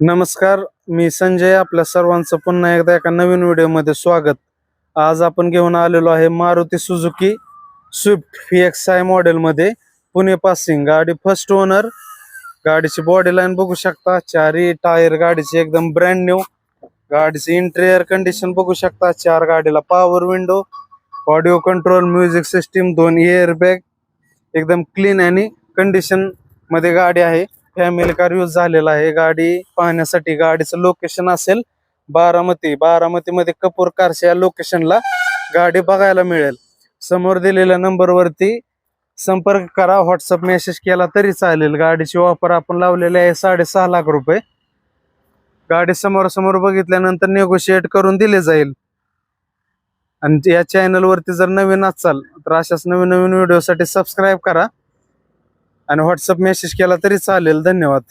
नमस्कार, मी संजय. आपल्या सर्वांचं पुन्हा एकदा एका नवीन व्हिडिओमध्ये स्वागत. आज आपण घेऊन आलेलो आहे मारुती सुझुकी स्विफ्ट VXI मॉडेलमध्ये पुणे पासिंग. गाडी फर्स्ट ओनर. गाडीची बॉडी लाईन बघू शकता, चारही टायर गाडीची एकदम ब्रँड न्यू. गाडीची इंटेरियर कंडिशन बघू शकता. चार गाडीला power window, audio control, music system, 2 air bag. एकदम क्लीन आणि कंडिशन मध्ये गाडी आहे. फॅमिली कार यूज झालेला आहे. गाडी पाहण्यासाठी गाडीचं लोकेशन असेल बारामती मध्ये कपूर कारच्या या लोकेशनला गाडी बघायला मिळेल. समोर दिलेल्या नंबरवरती संपर्क करा. व्हॉट्सअप मेसेज केला तरी चालेल. गाडीची ऑफर आपण लावलेली आहे 6.5 लाख रुपये. गाडी समोर बघितल्यानंतर नेगोशिएट करून दिले जाईल. आणि या चॅनल वरती जर नवीन असाल तर अशाच नवीन व्हिडिओसाठी सबस्क्राईब करा आणि व्हॉट्सअप मेसेज केला तरी चालेल. धन्यवाद.